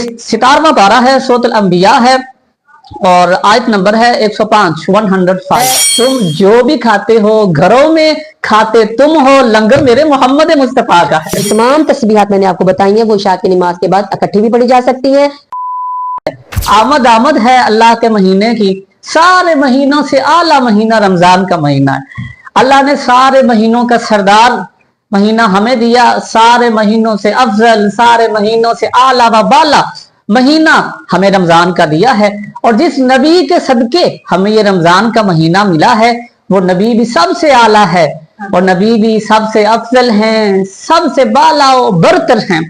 17वां पारा है, सूरत अंबिया है और आयत नंबर है 105 105। तुम जो भी खाते हो घरों में खाते तुम हो, लंगर मेरे मोहम्मद मुस्तफा का है। तमाम तस्बीहात मैंने आपको बताई हैं, वो इशा की नमाज के बाद इकट्ठी भी पढ़ी जा सकती है। आमद आमद है अल्लाह के महीने की, सारे महीनों से आला महीना रमजान का महीना है। अल्लाह ने सारे महीनों का सरदार महीना हमें दिया, सारे महीनों से अफजल, सारे महीनों से आला व बाला महीना हमें रमजान का दिया है। और जिस नबी के सदके हमें ये रमजान का महीना मिला है, वो नबी भी सबसे आला है और नबी भी सबसे अफजल हैं, सबसे बाला और बरतर हैं।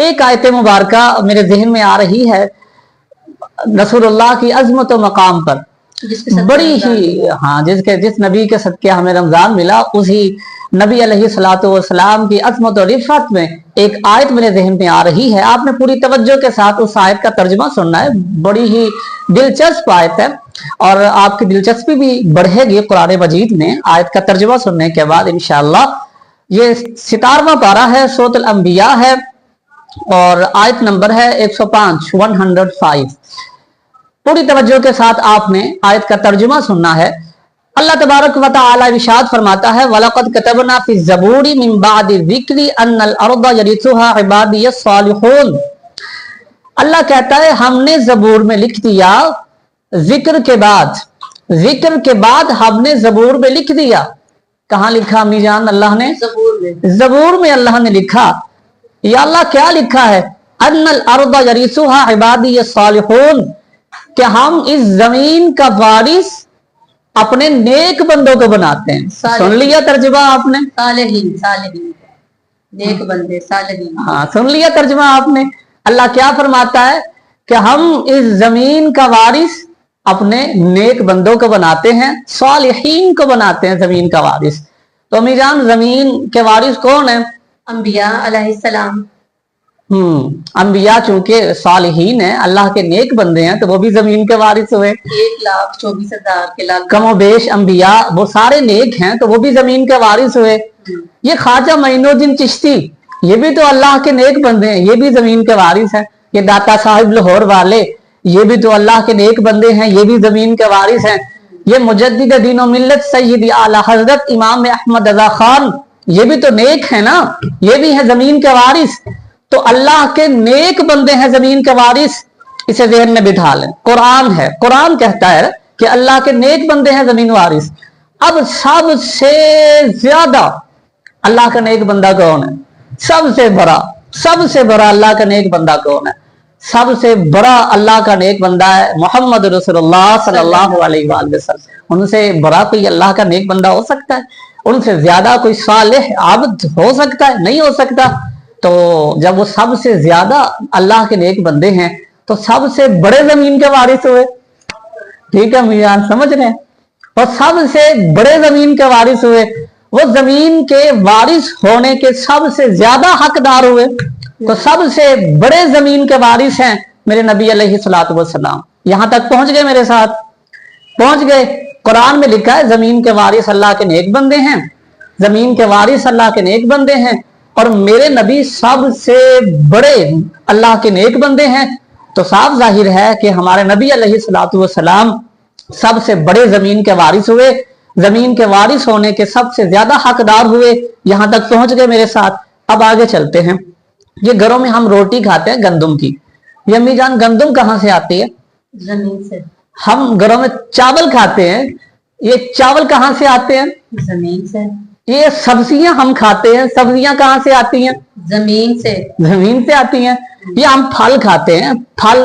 एक आयत मुबारका मेरे जहन में आ रही है, रसूलुल्लाह की अजमत व मकाम पर बड़ी ही, हाँ, जिस नबी के सदके हमें रमजान मिला, उसी नबी अलैहिस्सलातु वस्सलाम की अजमत और रिफत में एक आयत मेरे जहन में आ रही है। आपने पूरी तवज्जो के साथ उस आयत का तर्जुमा सुनना है। बड़ी ही दिलचस्प आयत है और आपकी दिलचस्पी भी बढ़ेगी कुरान मजीद में आयत का तर्जुमा सुनने के बाद इंशाअल्लाह। ये 17वां पारा है, सूरत अंबिया है और आयत नंबर है 105 105। पूरी तवज्जो के साथ आपने आयत का तर्जुमा सुनना है। अल्लाह तबारक व तआला इरशाद फरमाता है, वलक़द कतबना फी ज़बूरी मिन बादि ज़िक्री अन्नल अर्द यरिथुहा इबादियस सालिहून। अल्लाह कहता है हमने जबूर में लिख दिया, जिक्र के बाद हमने जबूर में लिख दिया। कहाँ लिखा अम्मी जान? अल्लाह ने जबूर में अल्लाह ने लिखा। या अल्लाह क्या लिखा है? अन्नल अर्द यरिथुहा इबादियस सालिहून, कि हम इस जमीन का वारिस अपने नेक बंदों को बनाते हैं। सुन लिया तर्जुमा आपने? सालेहीन नेक बंदे सालेहीन। हाँ, सुन लिया तर्जुमा आपने। अल्लाह क्या फरमाता है कि हम इस जमीन का वारिस अपने नेक बंदों को बनाते हैं, सालिहीन को बनाते हैं जमीन का वारिस। तो अम्मी जान, जमीन के वारिस कौन है? अंबिया अलैहिस्सलाम। अंबिया चूंकि सालिहीन है, अल्लाह के नेक बंदे हैं, तो वो भी जमीन के वारिस हुए। 1,24,000 के लाख कमो बेश अंबिया वो सारे नेक हैं, तो वो भी जमीन के वारिस हुए। ये ख्वाजा मोइनुद्दीन चिश्ती, ये भी तो अल्लाह के नेक बंदे हैं, ये भी जमीन के वारिस हैं। ये दाता साहिब लाहौर वाले, ये भी तो अल्लाह के नेक बंदे हैं, ये भी जमीन के वारिस हैं। ये मुजद्दिद दीन और मिल्लत सैयदी आला हजरत इमाम अहमद रजा खान, ये भी तो नेक है ना, ये भी है जमीन के वारिस। तो अल्लाह के नेक बंदे हैं जमीन के वारिस, इसे ज़हन में बिठा लें। कुरान है, कुरान कहता है कि अल्लाह के नेक बंदे हैं जमीन वारिस। अब सबसे ज्यादा अल्लाह का नेक बंदा कौन है? सबसे बड़ा अल्लाह का नेक बंदा कौन है? सबसे बड़ा अल्लाह का नेक बंदा है मोहम्मद रसूलुल्लाह सल्लल्लाहु अलैहि वसल्लम। उनसे बड़ा कोई अल्लाह का नेक बंदा हो सकता है? उनसे ज्यादा कोई सालेह आबद हो सकता है? नहीं हो सकता। तो जब वो सबसे ज्यादा अल्लाह के नेक बंदे हैं, तो सबसे बड़े जमीन के वारिस हुए। ठीक है मियां, समझ रहे हैं? और सबसे बड़े जमीन के वारिस हुए, वो जमीन के वारिस होने के सबसे ज्यादा हकदार हुए। तो सबसे बड़े जमीन के वारिस हैं मेरे नबी अलैहिस्सलातु वस्सलाम। यहां तक पहुंच गए, मेरे साथ पहुंच गए। कुरान में लिखा है जमीन के वारिस अल्लाह के नेक बंदे हैं, जमीन के वारिस अल्लाह के नेक बंदे हैं, और मेरे नबी सबसे बड़े अल्लाह के नेक बंदे हैं। तो साफ जाहिर है कि हमारे नबी अलैहिस्सलातु वस्सलाम सबसे बड़े जमीन के वारिस हुए, जमीन के वारिस होने के सबसे ज्यादा हकदार हुए। यहां तक पहुंच गए मेरे साथ। अब आगे चलते हैं। ये घरों में हम रोटी खाते हैं गंदुम की। ये अम्मी जान, गंदुम कहाँ से आती है? जमीन से। हम घरों में चावल खाते हैं, ये चावल कहाँ से आते हैं? जमीन से। ये सब्जियां हम खाते हैं, सब्जियां कहाँ से आती हैं? जमीन से। जमीन से आती हैं। ये हम फल खाते हैं, फल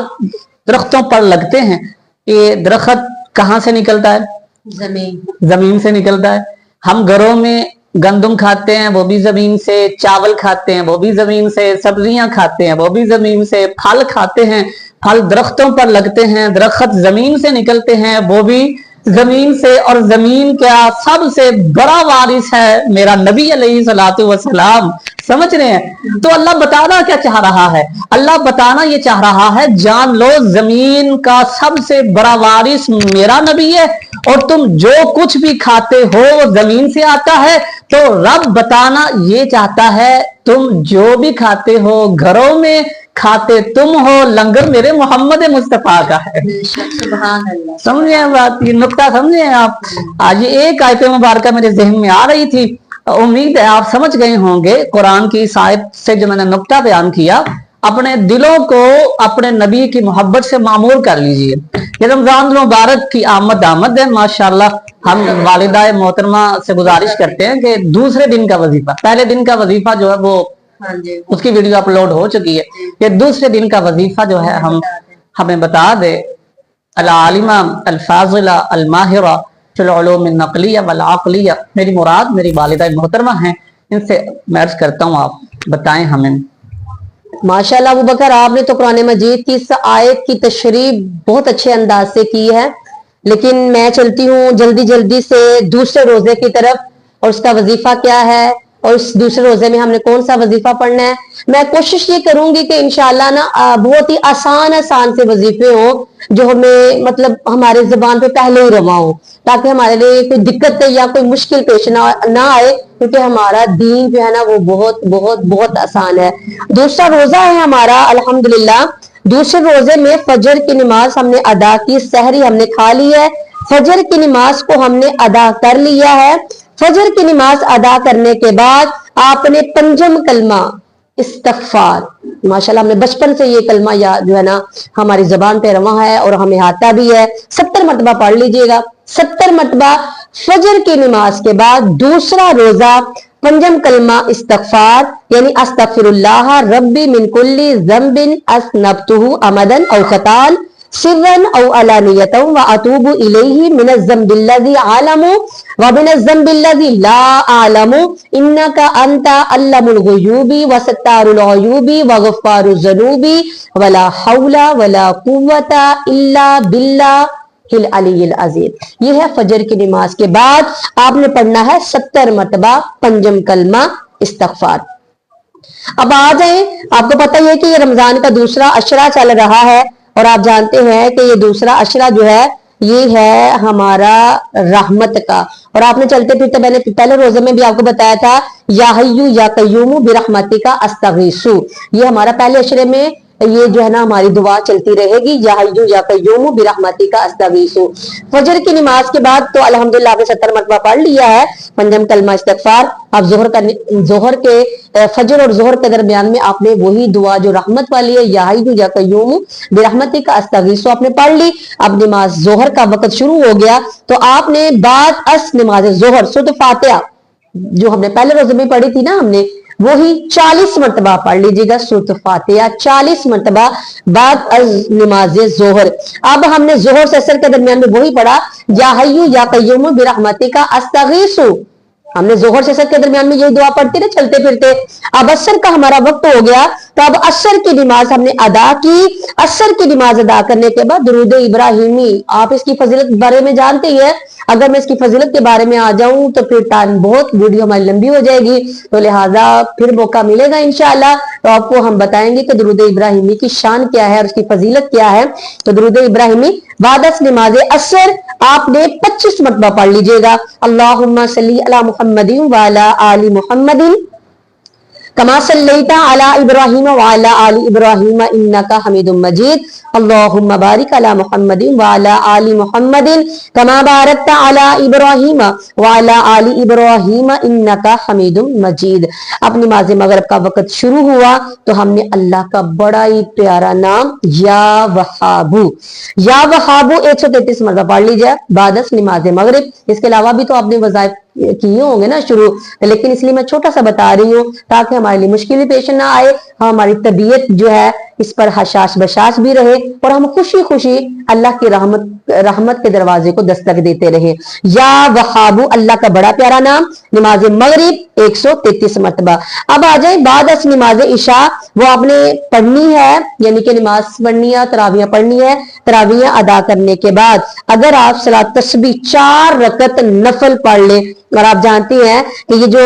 दरख्तों पर लगते हैं। ये दरख्त कहाँ से निकलता है? जमीन से निकलता है। हम घरों में गंदुम खाते हैं, वो भी जमीन से। चावल खाते हैं, वो भी जमीन से। सब्जियां खाते हैं, वो भी जमीन से। फल खाते हैं, फल दरख्तों पर लगते हैं, दरख्त जमीन से निकलते हैं, वो भी जमीन से। और जमीन का सबसे बड़ा वारिस है मेरा नबी अलैहिस्सलातु वस्सलाम। समझ रहे हैं? तो अल्लाह बताना क्या चाह रहा है? अल्लाह बताना ये चाह रहा है, जान लो जमीन का सबसे बड़ा वारिस मेरा नबी है, और तुम जो कुछ भी खाते हो वो जमीन से आता है। तो रब बताना ये चाहता है, तुम जो भी खाते हो घरों में खाते तुम हो, लंगर मेरे मोहम्मद मुस्तफा का है। सुभान अल्लाह। समझे बात, ये नुक्ता समझे आप। आज ये एक आयत मुबारक मेरे जहन में आ रही थी, उम्मीद है आप समझ गए होंगे। कुरान की इस आयत से जो मैंने नुक्ता बयान किया, अपने दिलों को अपने नबी की मोहब्बत से मामूर कर लीजिए। ये रमजान मुबारक की आमद है माशाल्लाह। हम वालिदा मोहतरमा से गुजारिश करते हैं कि दूसरे दिन का वजीफा, पहले दिन का वजीफा जो है वो उसकी वीडियो अपलोड हो चुकी है, कि दूसरे दिन का वजीफा जो है हमें बता दे। अल-आलिमा अल-फाज़िला अल-माहिरा फिल उलूम अन-नक़लिया वल अक़लिया, मेरी मुराद मेरी वालिदा मोहतरमा हैं, इनसे मैं अर्ज करता हूँ आप बताएं हमें। माशाल्लाह अबू बकर, आपने तो कुरान मजीद की इस आयत की तशरीह बहुत अच्छे अंदाज से की है, लेकिन मैं चलती हूँ जल्दी जल्दी से दूसरे रोजे की तरफ, और उसका वजीफा क्या है और उस दूसरे रोजे में हमने कौन सा वजीफा पढ़ना है। मैं कोशिश ये करूंगी कि इंशाल्लाह ना बहुत ही आसान से वजीफे हो, जो हमें मतलब हमारे जुबान पे पहले ही रवा हो, ताकि हमारे लिए कोई दिक्कत या कोई मुश्किल पेश ना आए, क्योंकि हमारा दीन जो है ना वो बहुत बहुत बहुत आसान है। दूसरा रोजा है हमारा अल्हम्दुलिल्लाह। दूसरे रोजे में फजर की नमाज हमने अदा की, सहरी हमने खा ली है, फजर की नमाज को हमने अदा कर लिया है। फजर की नमाज अदा करने के बाद आपने पंजम कलमा इस्तगफार, माशाल्लाह हमने बचपन से ये कलमा याद जो है ना हमारी जुबान पे रवा है और हमें आता भी है, 70 मरतबा पढ़ लीजिएगा। 70 मरतबा फजर की नमाज के बाद दूसरा रोजा पंजम कलमा इस्तगफार, यानी अस्तगफिरुल्लाह रब्बी मिन कुल्ली ज़ंबिन अस्नबतुहु अमदन औ खतान सिर्रन औ अलानियतन व अतूबु इलैहि मिनज़ ज़ंबिल्लज़ी आलमु व मिनज़ ज़ंबिल्लज़ी ला आलमु इन्नका अंता अल्लामुल गुयूबी व सत्तारुल अयूबी व गफ्फारुज़ ज़ुनूबी वला हौला वला कुव्वता इल्ला बिल्लाहिल अलीयिल अज़ीम। ये है फजर की नमाज के बाद आपने पढ़ना है 70 मरतबा पंजम कलमा इस्तगफार। अब आ जाए, आपको पता ही है कि ये रमजान का दूसरा अशरा चल रहा है, और आप जानते हैं कि ये दूसरा अशरा जो है ये है हमारा रहमत का। और आपने चलते फिरते मैंने पहले रोजे में भी आपको बताया था, या हय्यु या कय्यूमु बिरहमतिका अस्तगीसु, ये हमारा पहले अशरे में ये जो है ना हमारी दुआ चलती रहेगी, या हय्यु या कय्यूमु बिरहमतिका अस्तगीसु। फजर की नमाज के बाद तो अल्हम्दुलिल्लाह आपने 70 मरतबा पढ़ लिया है पंजम कलमा इस्तगफार। अब जोहर के फजर और जोहर के दरमियान में आपने वही दुआ जो रहमत वाली है, या हय्यु या कय्यूमु बिरहमतिका अस्तगीसु आपने पढ़ ली। अब नमाज जोहर का वक्त शुरू हो गया, तो आपने बाद अस नमाज जोहर सूरत फातिहा जो हमने पहले रोजे में पढ़ी थी ना हमने, वही 40 मरतबा पढ़ लीजिएगा सूरत फातिहा 40 मरतबा बाद अज नमाज जोहर। अब हमने जोहर से असर के दरमियान में वही पढ़ा, या हय्यु या कय्यूमु बिरहमतिका अस्तगीसु। हमने जोहर से असर के दरमियान में यही दुआ पढ़ते रहे चलते फिरते। अब असर का हमारा वक्त हो गया, तो अब असर की नमाज हमने अदा की। असर की नमाज अदा करने के बाद दुरूद इब्राहिमी, आप इसकी फजीलत बारे में जानते ही है। अगर मैं इसकी फजीलत के बारे में आ जाऊं तो फिर टाइम बहुत वीडियो हमारी लंबी हो जाएगी, तो लिहाजा फिर मौका मिलेगा इंशाअल्लाह तो आपको हम बताएंगे कि दुरूद इब्राहिमी की शान क्या है और उसकी फजीलत क्या है। तो दुरूद इब्राहिमी बाद नमाज असर आपने 25 मरतबा पढ़ लीजिएगा। अल्लाहुम्मा सल्ली अला मुहम्मदिन व अला आलि मुहम्मदिन कमा सल्लैता अला इब्राहीम व अला आलि इब्राहीम इन्नका हमीदुम मजीद। अल्लाहुम्मा बारिक अला मुहम्मदिन व अला आलि मुहम्मदिन कमा बारकता अला इब्राहीम व अला आलि इब्राहीम इन्नका हमीदुम मजीद। अब नमाज मगरिब का वक्त शुरू हुआ तो हमने अल्लाह का बड़ा ही प्यारा नाम या वहाबू 133 मरतबा पढ़ लीजिए बाद नमाज मगरिब। इसके अलावा भी तो आपने वज़ाइफ किए होंगे ना शुरू, लेकिन इसलिए मैं छोटा सा बता रही हूँ ताकि हमारे लिए मुश्किल पेश ना आए, हमारी तबीयत जो है इस पर हशाश बशाश भी रहे और हम खुशी खुशी अल्लाह की रहमत के दरवाजे को दस्तक देते रहे। या वहाबू अल्लाह का बड़ा प्यारा नाम, नमाज मगरिब 133 मरतबा। अब आ जाए बाद नमाज इशा, वो आपने पढ़नी है, यानी कि नमाज पढ़नी है, तरावियां पढ़नी है। तरावियां अदा करने के बाद अगर आप सलात तस्बीह 4 रकत नफल पढ़ ले, और आप जानती हैं कि ये जो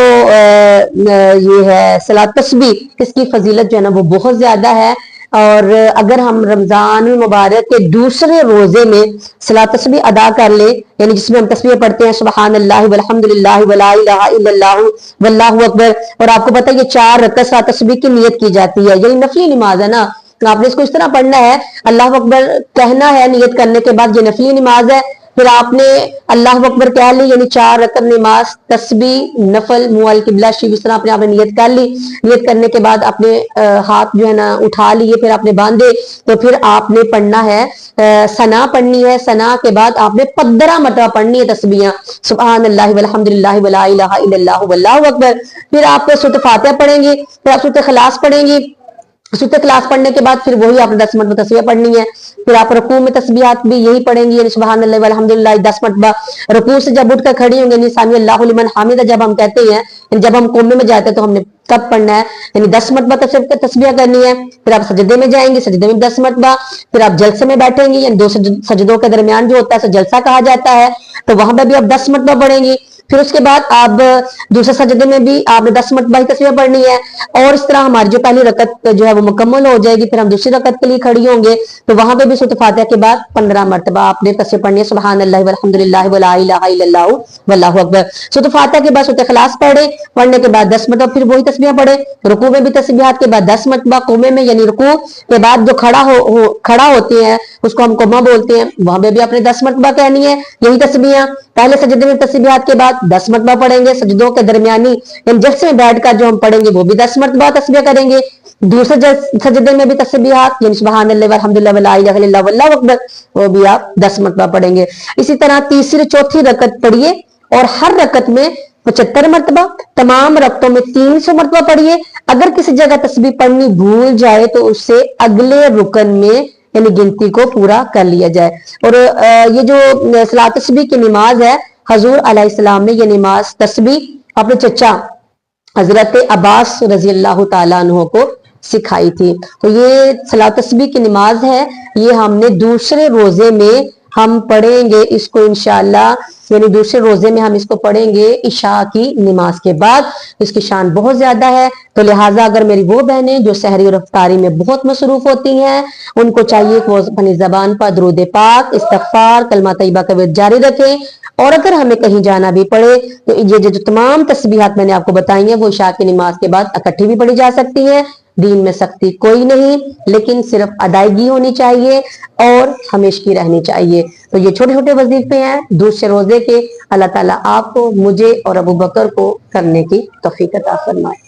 ये है सलात तस्बीह, इसकी फजीलत जो है ना वो बहुत ज्यादा है। और अगर हम रमजान मुबारक के दूसरे रोजे में सलात तस्बीह अदा कर ले, यानी जिसमें हम तस्बीह पढ़ते हैं सुबहान अल्लाह वल्हम्दुलिल्लाह वला इलाहा इल्लल्लाह वल्लाहु अकबर, और आपको पता है कि 4 रकअत सलात तस्बीह की नियत की जाती है, यही नफली नमाज है ना, آپ نے اس کو اس طرح پڑھنا ہے, اللہ اکبر کہنا ہے نیت کرنے کے بعد, یہ نفلی نماز ہے, پھر آپ نے اللہ اکبر کہہ لی, یعنی 4 رکعت نماز, تسبیح, نفل, منہ القبلہ شریف, اس طرح آپ نے نیت کر لی. نیت کرنے کے بعد اپنے ہاتھ جو ہے نا اٹھا لیے, پھر آپ نے باندھے, تو پھر آپ نے پڑھنا ہے ثنا پڑھنی ہے. ثنا کے بعد آپ نے 15 مرتبہ پڑھنی ہے تسبیحاں, سبحان اللہ والحمد للہ ولا الہ الا اللہ واللہ اکبر. پھر آپ سورۃ فاتحہ پڑھیں گی, پھر آپ سورۃ اخلاص پڑھیں گی. سورۃ اخلاص پڑھنے کے بعد پھر وہی آپ نے 10 مرتبہ تسبیح پڑھنی ہے. پھر آپ رکوع میں تسبیحات بھی یہی پڑھیں گی, یعنی سبحان اللہ والحمد للہ 10 مرتبہ. رکوع سے جب اٹھ کر کھڑی ہوں گے, یعنی سمی اللہ لمن حمدہ جب ہم کہتے ہیں, یعنی جب ہم قومے میں جاتے ہیں تو ہم نے کب پڑھنا ہے, یعنی 10 مرتبہ تسبیح کرنی ہے. پھر آپ سجدے میں جائیں گے, سجدے میں 10 مرتبہ. پھر آپ جلسے میں بیٹھیں گے, یعنی 2 سجدوں کے درمیان جو ہوتا ہے اسے جلسہ کہا جاتا ہے, تو وہاں پہ بھی آپ 10 مرتبہ پڑھیں گی. پھر اس کے بعد آپ دوسرے سجدے میں بھی آپ نے 10 مرتبہ ہی تسبیح پڑھنی ہے. اور اس طرح ہماری جو پہلی رکعت جو ہے وہ مکمل ہو جائے گی. پھر ہم دوسری رکعت کے لیے کھڑی ہوں گے, تو وہاں پہ بھی سورۃ فاتحہ کے بعد 15 مرتبہ آپ نے تسبیح پڑھنی ہے, سبحان اللہ والحمد للہ ولا الہ الا اللہ واللہ اکبر. سورۃ فاتحہ کے بعد سورۃ اخلاص پڑھنے کے بعد 10 مرتبہ پھر وہی تسبیح پڑھے. رکوع میں بھی تسبیحات کے بعد 10 مرتبہ, قومے میں یعنی رکوع کے بعد جو کھڑا ہوتے ہیں اس کو ہم قومہ بولتے ہیں, وہاں پہ بھی آپ نے 10 مرتبہ کہنی ہے یہی تسبیحاں. پہلے سجدے میں تسبیحات کے بعد 10 مرتبہ پڑھیں گے. سجدوں کے درمیانی یعنی جلسے میں بیٹھ کر جو ہم پڑھیں گے وہ بھی 10 مرتبہ تسبیح کریں گے. دوسرے سجدے میں بھی تسبیحات, یعنی سبحان اللہ والحمد للہ ولا الہ الا اللہ واللہ اکبر, وہ بھی آپ 10 مرتبہ پڑھیں گے. اسی طرح تیسری چوتھی رکعت پڑھیے, اور ہر رکعت میں 75 مرتبہ, تمام رکعتوں میں 300 مرتبہ پڑھیے. اگر کسی جگہ تسبیح پڑھنی بھول جائے تو اس سے اگلے رکن میں یعنی گنتی کو پورا کر لیا جائے. اور یہ جو صلاۃ تسبیح کی نماز ہے, حضور علیہ السلام نے یہ نماز تسبیح اپنے چچا حضرت عباس رضی اللہ تعالیٰ عنہ کو سکھائی تھی. تو یہ صلاۃ تسبیح کی نماز ہے, یہ ہم نے دوسرے روزے میں ہم پڑھیں گے اس کو انشاءاللہ, یعنی دوسرے روزے میں ہم اس کو پڑھیں گے عشاء کی نماز کے بعد. اس کی شان بہت زیادہ ہے, تو لہٰذا اگر میری وہ بہنیں جو سحری اور افطاری میں بہت مصروف ہوتی ہیں, ان کو چاہیے کہ وہ اپنی زبان پر درود پاک, استغفار, کلمہ طیبہ کا ورد جاری رکھیں. اور اگر ہمیں کہیں جانا بھی پڑے تو یہ جو تمام تسبیحات میں نے آپ کو بتائی ہیں وہ عشاء کی نماز کے بعد اکٹھی بھی پڑھی جا سکتی ہیں. دین میں سختی کوئی نہیں, لیکن صرف ادائیگی ہونی چاہیے اور ہمیشگی رہنی چاہیے. تو یہ چھوٹے چھوٹے وظیفے ہیں دوسرے روزے کے. اللہ تعالیٰ آپ کو, مجھے اور ابو بکر کو کرنے کی توفیق عطا فرمائے.